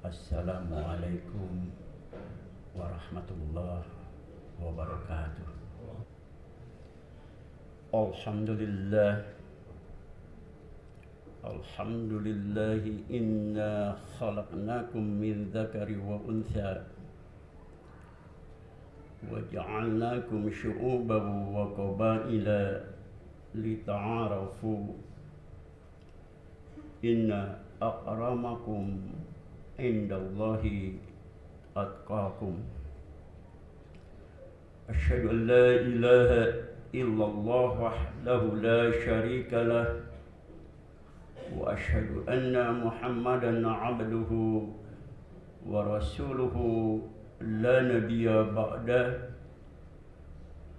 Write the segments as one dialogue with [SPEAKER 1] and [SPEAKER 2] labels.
[SPEAKER 1] Assalamualaikum warahmatullahi wabarakatuh. Alhamdulillah. Alhamdulillah inna khalaqnakum min dzakari wa untha wa ja'alnakum syu'uban wa qabaila lita'arafu inna akramakum indallahi atqakum. Asyhadu an la ilaha illallah wahdahu la syarika lah wa asyhadu anna Muhammadan abduhu wa rasuluhu la nabiyya ba'dah.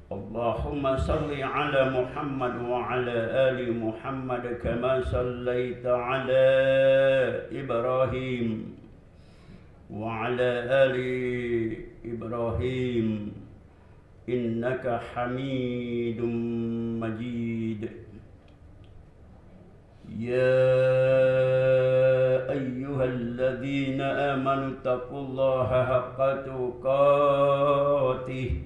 [SPEAKER 1] Allahumma salli ala Muhammad wa ala ali Muhammad kama sallaita ala Ibrahim wa ala ali Ibrahim innaka Hamidum Majid. Ya ayyuhalladzina amanu taqullaha haqqa tuqatih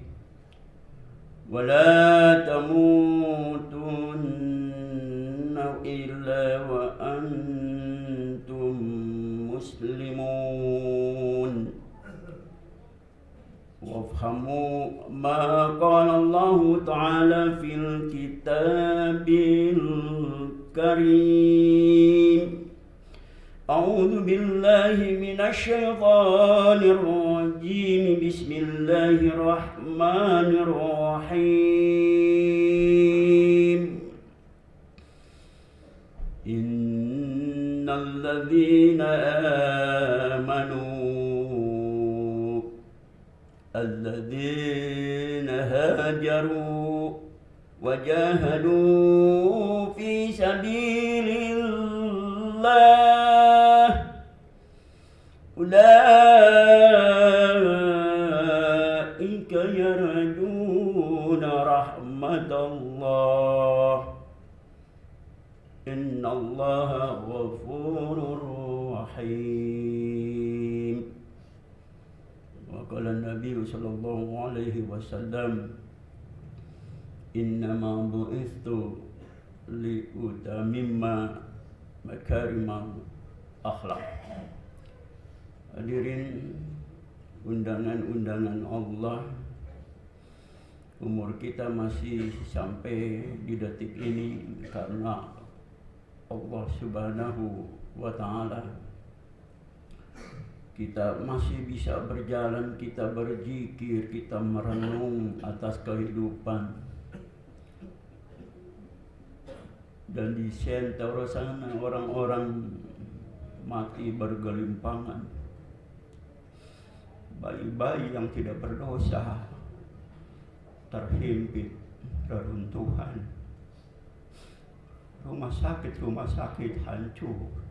[SPEAKER 1] wa la tamutunna illa wa antum muslimun. Wafhamu ma qala Allah ta'ala fil kitabil karim. A'udzu billahi minasy syaithanir rajim. Bismillahirrahmanirrahim. Innal ladzina amanu alladzina hajaru wajahadu fi sabilillah ulaika yarjuna rahmatallah innallaha ghafurur rahim. Wa qala an-nabiy sallallahu alaihi wasallam innama bu'ithtu li utamimma makarimal akhlak. Hadirin undangan-undangan Allah, umur kita masih sampai di detik ini karena Allah Subhanahu wa ta'ala. Kita masih bisa berjalan, kita berzikir, kita merenung atas kehidupan. Dan di sentro sana orang-orang mati bergelimpangan. Bayi-bayi yang tidak berdosa terhimpit reruntuhan. Rumah sakit hancur.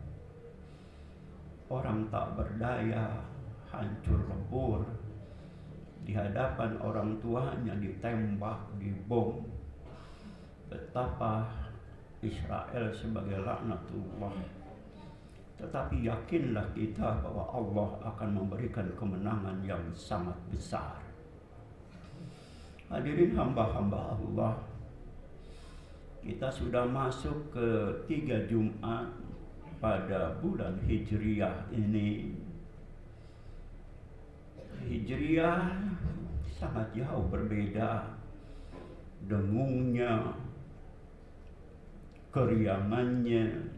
[SPEAKER 1] Orang tak berdaya hancur lebur di hadapan orang tuanya, ditembak, dibom. Betapa Israel sebagai laknatullah. Tetapi yakinlah kita bahwa Allah akan memberikan kemenangan yang sangat besar. Hadirin hamba-hamba Allah, kita sudah masuk ke 3 Jumat pada bulan Hijriah ini. Hijriah sangat jauh berbeda dengungnya, keriangannya,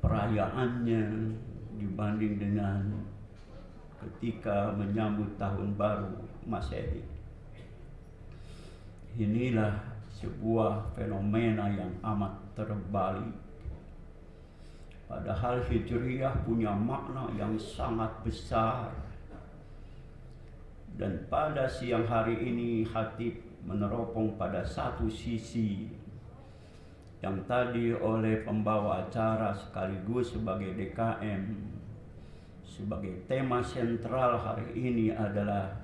[SPEAKER 1] perayaannya dibanding dengan ketika menyambut tahun baru Masehi. Inilah sebuah fenomena yang amat terbalik. Padahal Hijriah punya makna yang sangat besar. Dan pada siang hari ini khatib meneropong pada satu sisi yang tadi oleh pembawa acara sekaligus sebagai DKM, sebagai tema sentral hari ini adalah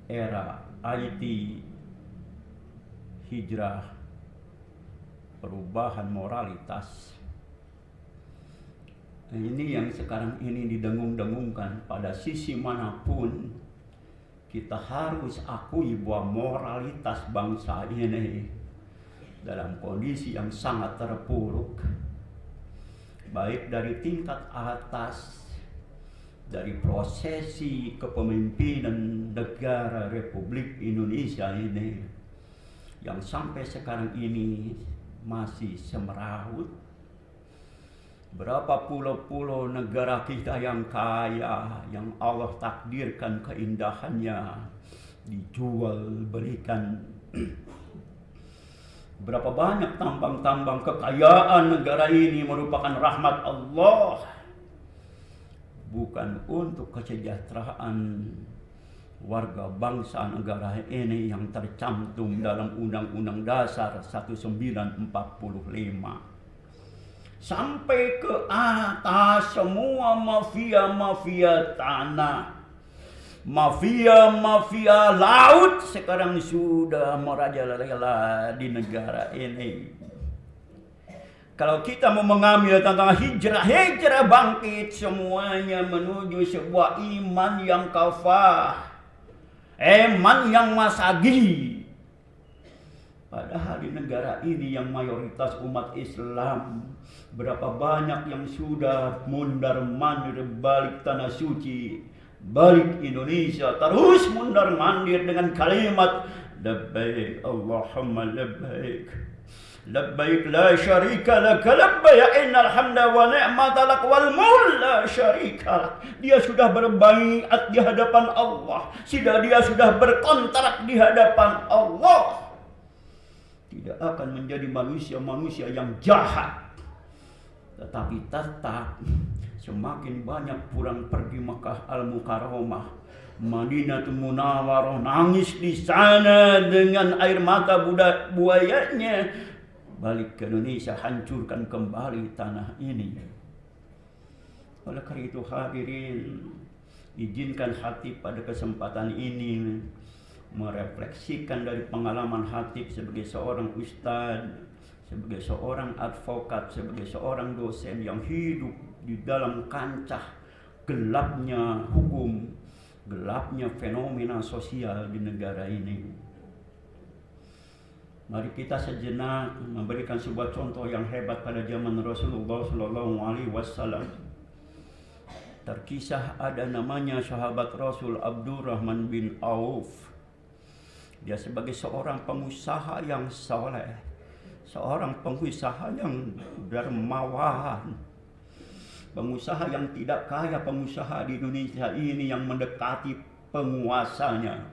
[SPEAKER 1] era IT, hijrah, perubahan moralitas. Ini yang sekarang ini didengung-dengungkan. Pada sisi manapun kita harus akui bahwa moralitas bangsa ini dalam kondisi yang sangat terpuruk, baik dari tingkat atas, dari prosesi kepemimpinan negara Republik Indonesia ini yang sampai sekarang ini masih semeraut. Berapa pulau-pulau negara kita yang kaya, yang Allah takdirkan keindahannya, dijual belikan. Berapa banyak tambang-tambang kekayaan negara ini merupakan rahmat Allah, bukan untuk kesejahteraan warga bangsa negara ini yang tercantum dalam Undang-Undang Dasar 1945. Sampai ke atas semua mafia-mafia tanah, mafia-mafia laut sekarang sudah merajalela di negara ini. Kalau kita mau mengambil tentang hijrah bangkit, semuanya menuju sebuah iman yang kafah, iman yang masagi. Padahal di negara ini yang mayoritas umat Islam, berapa banyak yang sudah mundar-mandir balik tanah suci, balik Indonesia, terus mundar-mandir dengan kalimat labbaik Allahumma labbaik, labbaik la syarika lak, labbaik innal hamda wa ni'mata lak wal mulk la syarika lak. Dia sudah berbaiat di hadapan Allah, dia sudah berkontrak di hadapan Allah, tidak akan menjadi manusia-manusia yang jahat. Tetapi tetap semakin banyak pulang pergi Makkah Al-Mukarramah, Madinatul Munawwarah, nangis di sana dengan air mata buayanya, balik ke Indonesia, hancurkan kembali tanah ini. Oleh karena itu hadirin, izinkan hati pada kesempatan ini merefleksikan dari pengalaman Hatib sebagai seorang ustadz, sebagai seorang advokat, sebagai seorang dosen yang hidup di dalam kancah gelapnya hukum, gelapnya fenomena sosial di negara ini. Mari kita sejenak memberikan sebuah contoh yang hebat pada zaman Rasulullah SAW. Terkisah ada namanya sahabat Rasul Abdurrahman bin Auf. Dia sebagai seorang pengusaha yang soleh, seorang pengusaha yang dermawan, pengusaha yang tidak kaya, pengusaha di Indonesia ini yang mendekati penguasanya,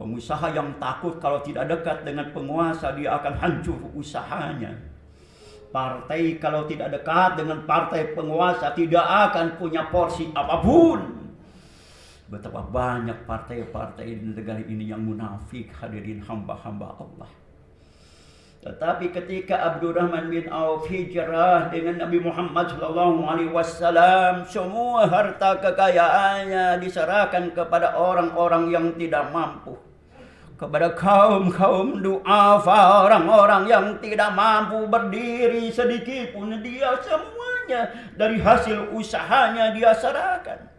[SPEAKER 1] pengusaha yang takut kalau tidak dekat dengan penguasa dia akan hancur usahanya. Partai kalau tidak dekat dengan partai penguasa tidak akan punya porsi apapun. Betapa banyak partai-partai di negara ini yang munafik, hadirin hamba-hamba Allah. Tetapi ketika Abdurrahman bin Auf hijrah dengan Nabi Muhammad SAW, semua harta kekayaannya diserahkan kepada orang-orang yang tidak mampu, kepada kaum-kaum du'afa, orang-orang yang tidak mampu berdiri sedikit pun, dia semuanya dari hasil usahanya dia serahkan.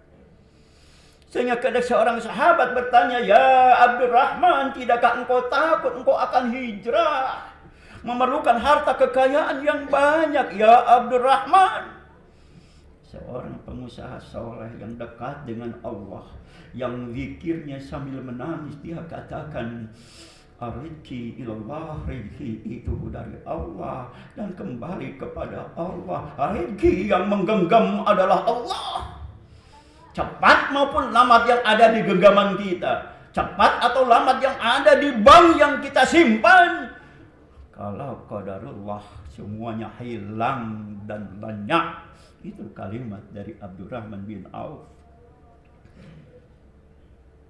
[SPEAKER 1] Sehingga ada seorang sahabat bertanya, "Ya Abdurrahman, tidakkah engkau takut engkau akan hijrah, memerlukan harta kekayaan yang banyak?" "Ya Abdurrahman." Seorang pengusaha soleh yang dekat dengan Allah, yang zikirnya sambil menangis, dia katakan, "Rizki ilallah," rezeki itu dari Allah dan kembali kepada Allah. Rezeki yang menggenggam adalah Allah. Cepat maupun lambat yang ada di genggaman kita, cepat atau lambat yang ada di bank yang kita simpan, kalau qadarullah semuanya hilang dan lenyap. Itu kalimat dari Abdurrahman bin Auf.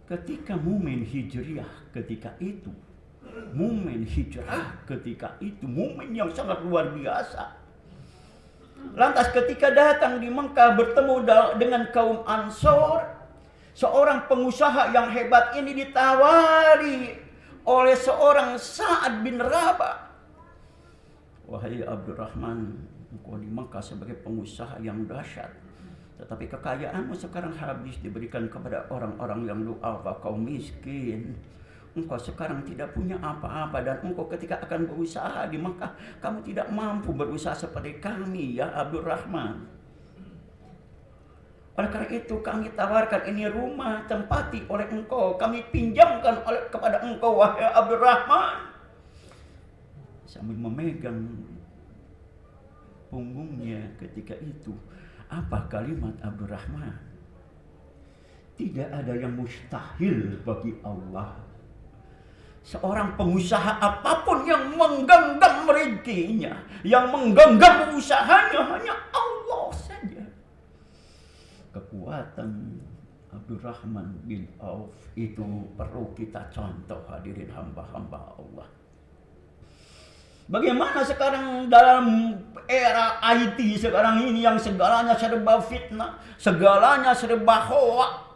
[SPEAKER 1] Ketika mumin hijriah ketika itu, mumin hijrah ketika itu, mumin yang sangat luar biasa. Lantas ketika datang di Mekah bertemu dengan kaum Ansor, seorang pengusaha yang hebat ini ditawari oleh seorang Sa'ad bin Rabah. "Wahai Abdurrahman, engkau Kau di Mekah sebagai pengusaha yang dahsyat, tetapi kekayaanmu sekarang habis diberikan kepada orang-orang yang du'afa, kaum miskin. Engkau sekarang tidak punya apa-apa, dan engkau ketika akan berusaha di Mekah, kamu tidak mampu berusaha seperti kami, ya Abdurrahman. Oleh karena itu kami tawarkan ini rumah tempati oleh engkau, kami pinjamkan kepada engkau, wahai Abdurrahman. Sambil memegang punggungnya ketika itu, apa kalimat Abdurrahman? Tidak ada yang mustahil bagi Allah. Seorang pengusaha apapun yang menggenggam rezekinya, yang menggenggam usahanya, hanya Allah saja. Kekuatan Abdurrahman bin Auf itu perlu kita contoh, hadirin hamba-hamba Allah. Bagaimana sekarang dalam era IT sekarang ini yang segalanya serba fitnah, segalanya serba hoak.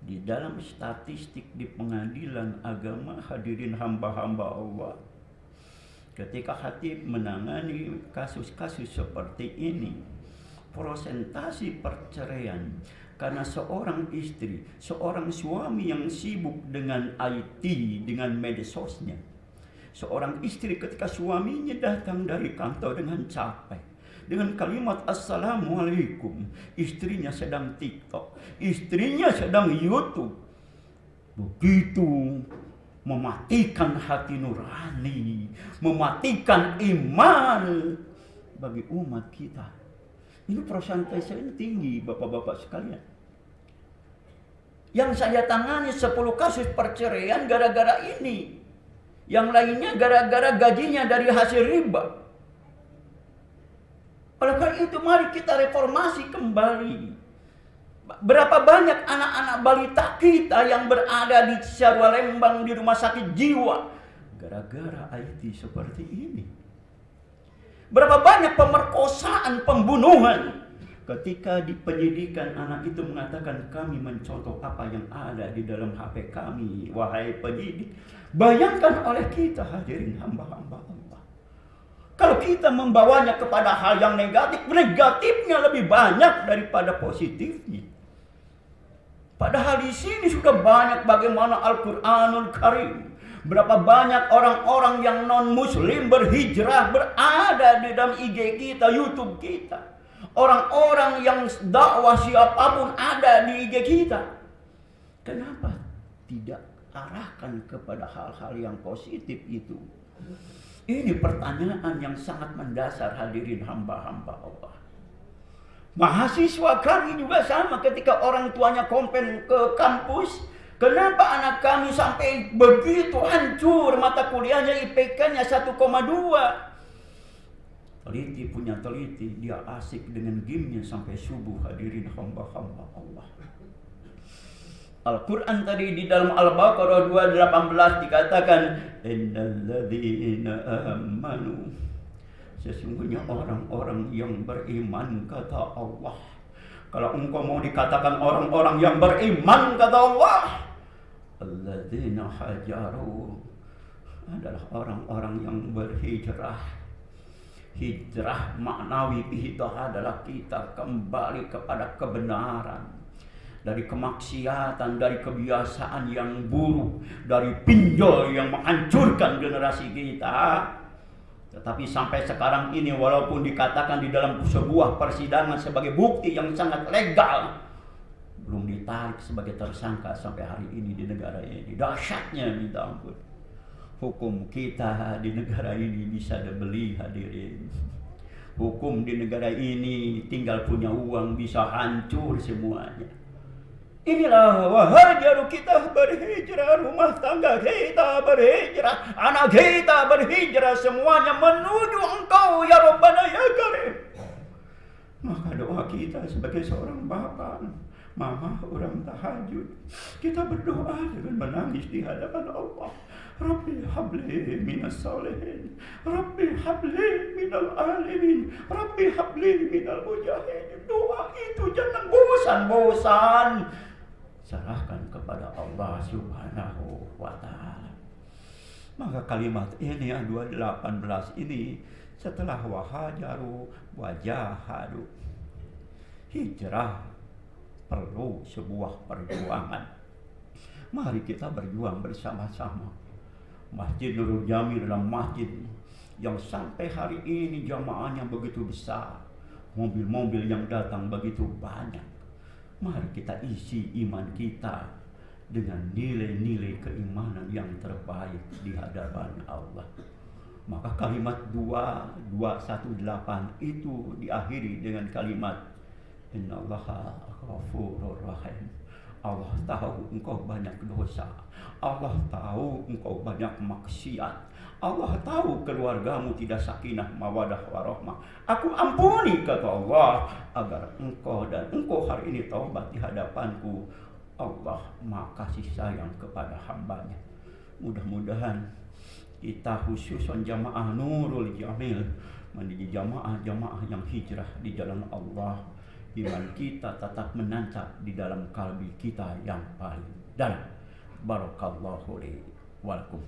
[SPEAKER 1] Di dalam statistik di pengadilan agama, hadirin hamba-hamba Allah, ketika khatib menangani kasus-kasus seperti ini, persentase perceraian karena seorang istri, seorang suami yang sibuk dengan IT, dengan medsosnya. Seorang istri ketika suaminya datang dari kantor dengan capek, dengan kalimat Assalamualaikum, istrinya sedang TikTok, istrinya sedang YouTube. Begitu mematikan hati nurani, mematikan iman bagi umat kita. Ini persentase tinggi, bapak-bapak sekalian. Yang saya tangani 10 kasus perceraian gara-gara ini. Yang lainnya gara-gara gajinya dari hasil riba. Oleh karena itu mari kita reformasi kembali. Berapa banyak anak-anak balita kita yang berada di Cisarua Lembang di rumah sakit jiwa gara-gara IT seperti ini. Berapa banyak pemerkosaan, pembunuhan. Ketika di penyidikan anak itu mengatakan kami mencontoh apa yang ada di dalam HP kami, wahai penyidik. Bayangkan oleh kita, hadirin hamba-hamba Allah. Kalau kita membawanya kepada hal yang negatif, negatifnya lebih banyak daripada positifnya. Padahal di sini sudah banyak bagaimana Al-Quranul Karim. Berapa banyak orang-orang yang non-muslim berhijrah berada di dalam IG kita, YouTube kita. Orang-orang yang dakwah siapapun ada di IG kita. Kenapa tidak arahkan kepada hal-hal yang positif itu? Ini pertanyaan yang sangat mendasar, hadirin hamba-hamba Allah. Mahasiswa kami juga sama, ketika orang tuanya komplain ke kampus, kenapa anak kami sampai begitu hancur mata kuliahnya, IPK-nya 1,2. Teliti punya teliti, dia asik dengan gamenya sampai subuh, hadirin hamba-hamba Allah. Al-Quran tadi di dalam Al-Baqarah 2:18 dikatakan, innalladzina amanu, sesungguhnya orang-orang yang beriman, kata Allah. Kalau engkau mau dikatakan orang-orang yang beriman, kata Allah, alladzina hajaru, adalah orang-orang yang berhijrah. Hijrah maknawi itu adalah kita kembali kepada kebenaran, dari kemaksiatan, dari kebiasaan yang buruk, dari pinjol yang menghancurkan generasi kita. Tetapi sampai sekarang ini, walaupun dikatakan di dalam sebuah persidangan sebagai bukti yang sangat legal, belum ditarik sebagai tersangka sampai hari ini di negara ini. Dahsyatnya minta ampun. Hukum kita di negara ini bisa dibeli, hadirin. Hukum di negara ini tinggal punya uang bisa hancur semuanya. Inilah wahajaru kita berhijrah, rumah tangga kita berhijrah, anak kita berhijrah, semuanya menuju Engkau ya Rabbana ya Karim. Maka doa kita sebagai seorang bapak, mama orang tahajud, kita berdoa dengan menangis di hadapan Allah. Rabbi habli minas salihin, Rabbi habli minal alimin, Rabbi habli minal mujahidin. Doa itu jangan bosan-bosan. Serahkan kepada Allah Subhanahu wa ta'ala. Maka kalimat ini yang 2:18 ini setelah wahajaru wajahadu. Hijrah perlu sebuah perjuangan. Mari kita berjuang bersama-sama. Masjid Nurul Jamil adalah masjid yang sampai hari ini jamaahnya begitu besar, mobil-mobil yang datang begitu banyak. Mari kita isi iman kita dengan nilai-nilai keimanan yang terbaik di hadapan Allah. Maka kalimat 218 itu diakhiri dengan kalimat Innallaha ghafurur rahim. Allah tahu engkau banyak dosa. Allah tahu engkau banyak maksiat. Allah tahu keluargamu tidak sakinah mawadah warahmah. Aku ampuni, kata Allah, agar engkau hari ini taubat di hadapanku. Allah Maha kasih sayang kepada hambanya. Mudah-mudahan kita khususan jamaah Nurul Jamil menjadi jamaah yang hijrah di jalan Allah. Iman kita tetap menancap di dalam kalbi kita yang paling dalam. Barakallahu li wa lakum.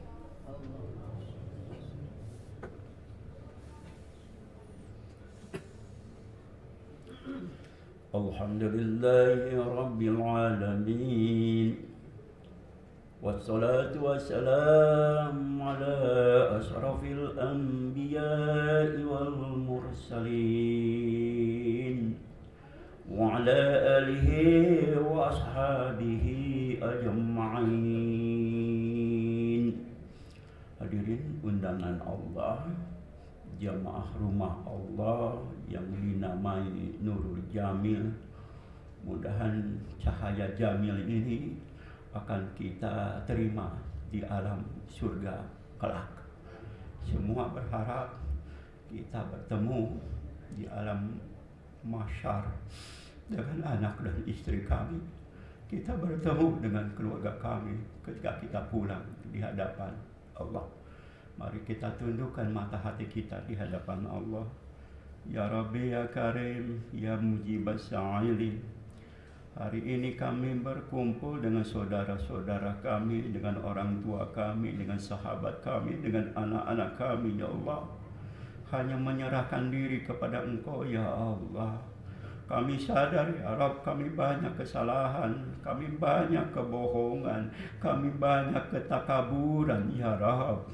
[SPEAKER 1] Alhamdulillahi Rabbil Alamin. Wassalatu wassalamu ala asrafil anbiya'i wal mursalin wa ala alihi wa ashabihi ajma'in. Hadirin undangan Allah, jamaah rumah Allah yang dinamai Nurul Jamil, mudahan cahaya Jamil ini akan kita terima di alam surga kelak. Semua berharap kita bertemu di alam mahsyar dengan anak dan istri kami. Kita bertemu dengan keluarga kami ketika kita pulang di hadapan Allah. Mari kita tundukkan mata hati kita di hadapan Allah. Ya Rabbi ya Karim ya Mujibas Sa'ilin. Hari ini kami berkumpul dengan saudara-saudara kami, dengan orang tua kami, dengan sahabat kami, dengan anak-anak kami, ya Allah. Hanya menyerahkan diri kepada Engkau, ya Allah. Kami sadar, ya Rabb, kami banyak kesalahan, kami banyak kebohongan, kami banyak ketakaburan, ya Rabb.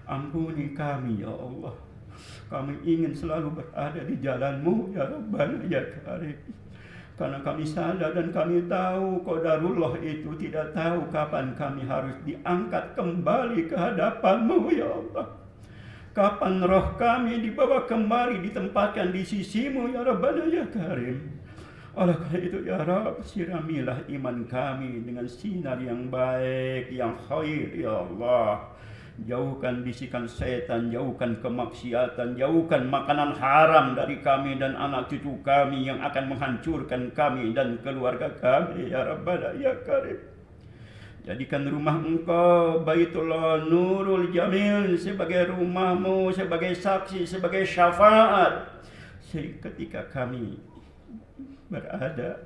[SPEAKER 1] Ampuni kami, ya Allah. Kami ingin selalu berada di jalan-Mu, ya Rabbana ya Karim. Karena kami sadar dan kami tahu qadarullah itu tidak tahu kapan kami harus diangkat kembali ke hadapan-Mu, ya Allah. Kapan roh kami dibawa kembali ditempatkan di sisi-Mu, ya Rabbana ya Karim. Oleh karena itu, ya Rabb, siramilah iman kami dengan sinar yang baik, yang khair, ya Allah. Jauhkan bisikan setan, jauhkan kemaksiatan, jauhkan makanan haram dari kami dan anak cucu kami yang akan menghancurkan kami dan keluarga kami, ya Rabbana ya Karim. Jadikan rumah Engkau Baitullah Nurul Jamil sebagai rumah-Mu, sebagai saksi, sebagai syafaat ketika kami berada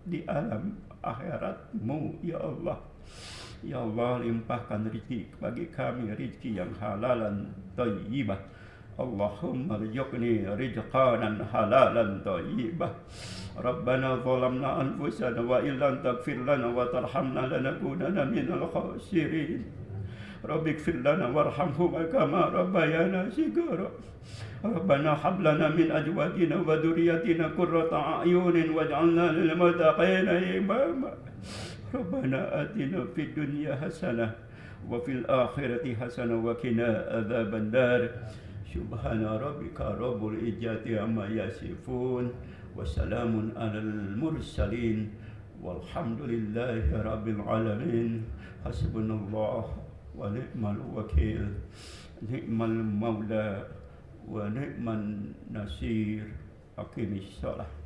[SPEAKER 1] di alam akhirat-Mu, ya Allah. Ya Allah, limpahkan rezeki bagi kami, rezeki yang halalan thayyibah. Allahumma rzuqni rizqanan halalan thayyibah. Rabbana zalamna anfusana wa illam taghfir lana wa tarhamna lanakunanna minal khasirin. Rabbi ighfir lana warhamhuma kama rabbayana shighara. Rabbana hab lana min azwajina wa dhurriyyatina qurrata a'yunin waj'alna lil muttaqina imama. Rabbana atina fid dunya hasanah wa fil akhirati hasanah wa qina adzaban nar. Subhana rabbika rabbil izzati amma yasifun wa salamun alal mursalin walhamdulillahi rabbil alamin. Hasbunallah wa ni'mal wakil, ni'mal maula wa ni'man nasir. Aqimis shalah.